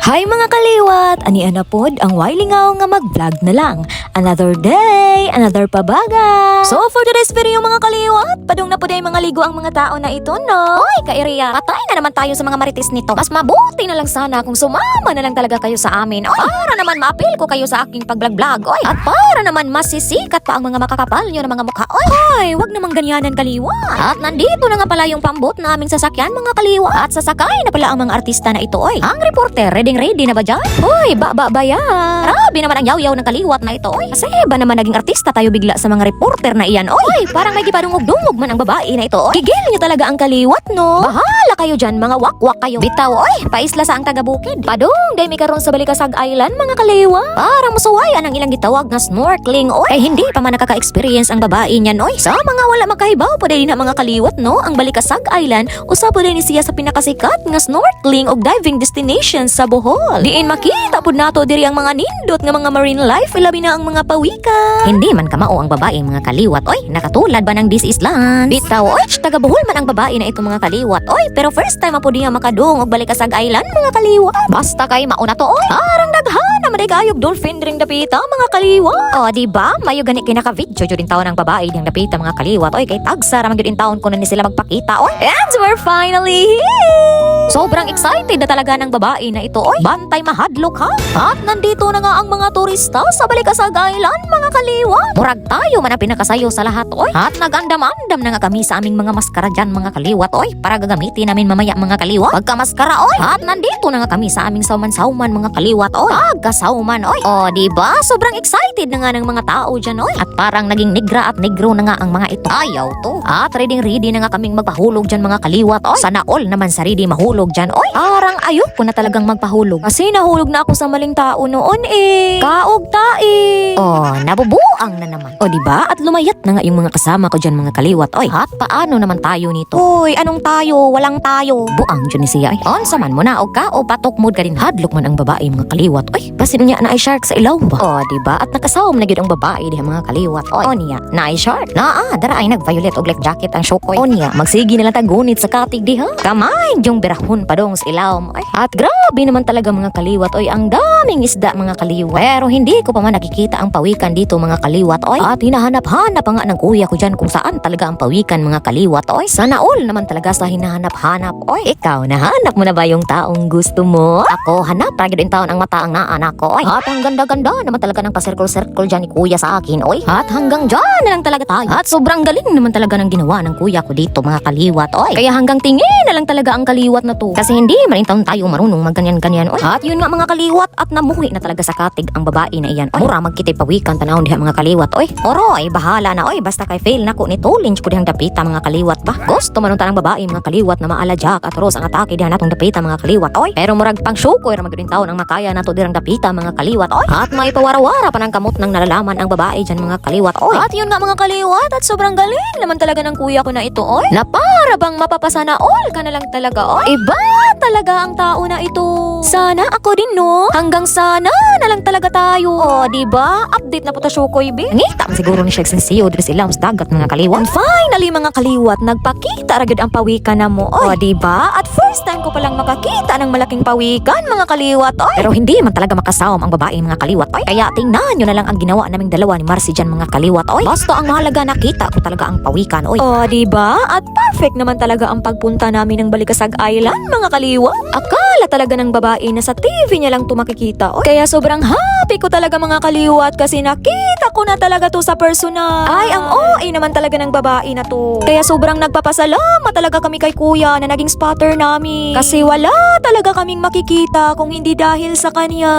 Hi mga kaliwat! Ani pod ang wailingaw nga mag-vlog na lang. Another day, another pabaga. So for today's video mga kaliwat, padung na po day mga ligo ang mga tao na ito, no? Hoy, ka-area, patay na naman tayo sa mga marites nito. Mas mabuti na lang sana kung sumama na lang talaga kayo sa amin. Oy, para naman ma-appeal ko kayo sa aking pag-vlog-vlog. Oy, at para naman masisikat pa ang mga makakapal nyo na mga mukha. Oy, wag namang ganyanan kaliwat. At nandito na nga pala yung pambot na aming sasakyan mga kaliwat. At sasakay na pala ang mga artista na ito. Oy, ang reporter, ready na ba dyan? Hoy, ba yan? Grabe naman ang yaw-yaw ng kaliwat na ito, oy. Kasi ba naman naging artista tayo bigla sa mga reporter na iyan, oy. Parang may gipadungog-dungog man ang babae na ito, oy. Gigil niyo talaga ang kaliwat, no? Bahala kayo dyan, mga wakwak kayo. Bitaw, oy, paisla sa ang taga-bukid. Padung, day mi karon sa Balikasag Island, mga kaliwat. Parang musuwayan ang ilang gitawag na snorkeling, oy. Ay hindi pa man nakaka-experience ang babae niyan, oy. Sa mga wala makahibaw po day na mga kaliwat, no? Ang Balikasag Island, usa po day ni siya sa pinakasikat nga snorkeling o diving destination sa Bohol. Diin makita pud nato diri ang mga nindot nga mga marine life, ilabi na ang mga pawikan. Hindi man kamao ang babae mga kaliwat, oy. Nakatulad ba ng This Island? Bitaw, oy, taga Bohol man ang babae na ito mga kaliwat, oy. Pero first time po diya makadung og Balikasag Island mga kaliwat. Basta kay mauna to, oy. Parang daghan na madigayog dolphin dring dapita mga kaliwat. O di ba? Mayo gani kinaka-video jud din taon ang babae ding dapita mga kaliwat, oy. Kay tagsa ra man gyud in taon kuno ni sila magpakita, oy. And we're finally here. Sobrang excited na talaga ng babae na ito, oy. Bantay mahadlok ha. At nandito na nga ang mga turista sa Balikasag Island mga kaliwat. Murag tayo man ang pinakasayo sa lahat, oy. At nagandam-andam na nga kami sa aming mga maskara dyan mga kaliwat, oy. Para gagamitin namin mamaya mga kaliwat pagka maskara, oy. At nandito na nga kami sa aming sauman-sauman mga kaliwat, oy. Pagkasauman, oy. O diba? Sobrang excited na nga ng mga tao dyan, oy. At parang naging negra at negro na nga ang mga ito. Ayaw to. At ready na nga kaming magpahulog dyan mga kaliwat, oy. Sana all naman sa ready mahulog dyan, oy. Parang ayoko na talagang magpahulog. Kasi nahulog na ako sa maling tao noon eh. Kaog tae. Oh, nabubuang na naman. O diba? At lumayat na nga yung mga kasama ko dyan mga kaliwat, oy. At paano naman tayo nito? Uy, anong tayo? Walang tayo. Buang dyan ni siya, oy. On saman mo na, o ka o patok mood ka rin. Hadlok man ang babae mga kaliwat, oy. Basin niya na ay shark sa ilaw ba? O diba? At nakasawam na gyud ang babae diha mga kaliwat, oy. O niya, na ay shark. Dara ay nag-violet og life jacket ang shokoy. O niya, magsigi na lang tagunit sa katig diha. Kamay yung birahon pa dong sa ilaw, oy. At grabe naman talaga mga kaliwat, oy. Ang daming isda mga kaliwat. Pero hindi ko pa man nakikita ang pawikan dito mga kaliwat, oy. At hinahanap-hanap pa nga ng kuya ko dyan kung saan talaga ang pawikan mga kaliwat, oy. Sana all naman talaga sa hinahanap-hanap, oy. Ikaw, nahanap mo na ba yung taong gusto mo? Ako, hanap pa din taon ang mata ang naanak ko, oy. At ang ganda-ganda naman talaga ng pa-circle-circle dyan ni kuya sa akin, oy. At hanggang dyan na lang talaga tayo. At sobrang galing naman talaga ng ginawa ng kuya ko dito mga kaliwat, oy. Kaya hanggang tingin na lang talaga ang kaliwat na to. Kasi hindi man taon tayo marunong magganyan-ganyan, oy. At yun nga mga kaliwat, at namuhi na talaga sa katig ang babae na iyan, oy. Mura magkitay pawikan tanawon diha mga kaliwat, oy. Oroy, bahala na, oy. Basta kay fail nako ni Tolinge ko dihang dapita mga kaliwat ba. Gusto man ng babae mga kaliwat na maaladyak at ros ang atake diha natong dapita mga kaliwat, oy. Pero murag pang syukoy ra magudin taon ang makaya nato dirang dapita mga kaliwat, oy. At may pawara-wara pa ng kamot nang nalalaman ang babae diyan mga kaliwat, oy. At yun nga mga kaliwat, at sobrang galing naman talaga ng kuya ko na ito, oy. Na para bang mapapasana all ka na lang talaga, oy. Iba talaga ang tao na ito. Sana ako din, no? Hanggang sana na lang talaga tayo. O, diba? Update na po ta syukoy, be. Ngita siguro ni Sheikh Sensiyo diri sila sa dagat mga kaliwat. And finally mga kaliwat, nagpakita ragid ang pawikan na mo, oy. O, diba? At first time ko palang makakita ng malaking pawikan mga kaliwat, oy. Pero hindi man talaga makasawam ang babae mga kaliwat, oy. Kaya tingnan nyo na lang ang ginawa naming dalawa ni Marcy dyan mga kaliwat, oy. Basta ang mahalaga nakita ko talaga ang pawikan, oy. O, diba? At perfect naman talaga ang pagpunta namin ng Balikasag Island mga kaliwat. Akala talaga ng babae na sa TV niya lang to makikita, oy. Kaya sobrang happy ko talaga mga kaliwat kasi nakita ko na talaga to sa personal. Ay, ang OA naman talaga ng babae na to. Kaya sobrang nagpapasalamat talaga kami kay kuya na naging spotter namin. Kasi wala talaga kaming makikita kung hindi dahil sa kanya.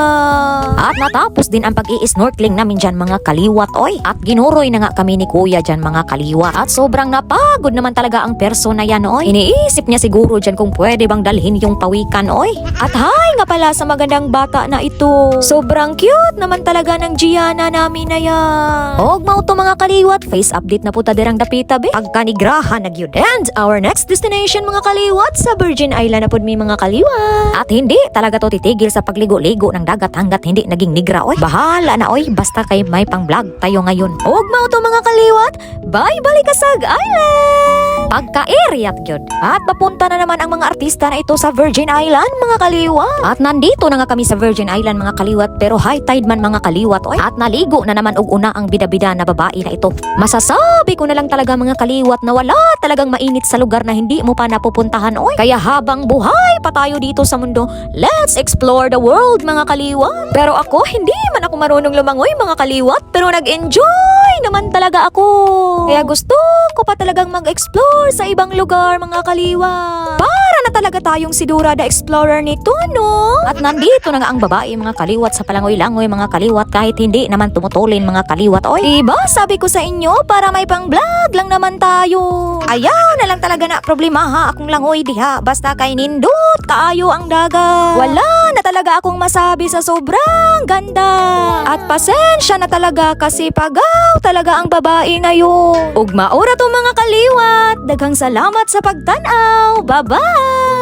At natapos din ang pag-i-snorkeling namin dyan mga kaliwat, oy. At ginuroy na nga kami ni kuya dyan mga kaliwat. At sobrang napagod naman talaga ang person na yan, oy. Iniisip niya siguro dyan kung pwede bang dalhin yung pawikan, oy. At hi nga pala sa magandang bata na ito. Sobrang cute naman talaga ng Gianna namin na yan. Og mao to mga kaliwat, face update na po ta dirang dapita be. Pagkanigrahan na gyud. And our next destination mga kaliwat sa Virgin Island na pod mi mga kaliwat. At hindi talaga to titigil sa pagligo-ligo ng dagat hanggat hindi naging nigra, oy. Bahala na, oy. Basta kay may pang-vlog tayo ngayon. Og mao to mga kaliwat, bye Balikasag Island. Pagka-area gyud. At papunta na naman ang mga artista na ito sa Virgin Island mga kaliwat. At nandito na nga kami sa Virgin Island mga kaliwat, pero high tide man mga kaliwat oy. At naligo na naman og una ang bida-bida na babae na ito. Masasabi ko na lang talaga mga kaliwat na wala talagang mainit sa lugar na hindi mo pa napupuntahan oy. Kaya habang buhay pa tayo dito sa mundo, let's explore the world mga kaliwat. Pero ako hindi man ako marunong lumangoy mga kaliwat, pero nag-enjoy naman talaga ako. Kaya gusto ko pa talagang mag-explore sa ibang lugar mga kaliwat. Para na talaga tayong si Dora the Explorer nito, no? At nandito na nga ang babae mga kaliwat sa palangoy-langoy mga kaliwat, kahit hindi naman tumutulin mga kaliwat. Oy, diba sabi ko sa inyo para may pang vlog lang naman tayo. Ayaw na lang talaga na problema ha akong langoy diha, basta kay nindot kaayo ang dagat. Wala na talaga akong masabi sa sobrang ganda. At pasensya na talaga kasi pagaw talaga ang babae ngayon. Ug maura to mga kaliwat. Daghang salamat sa pagtanaw. Bye-bye!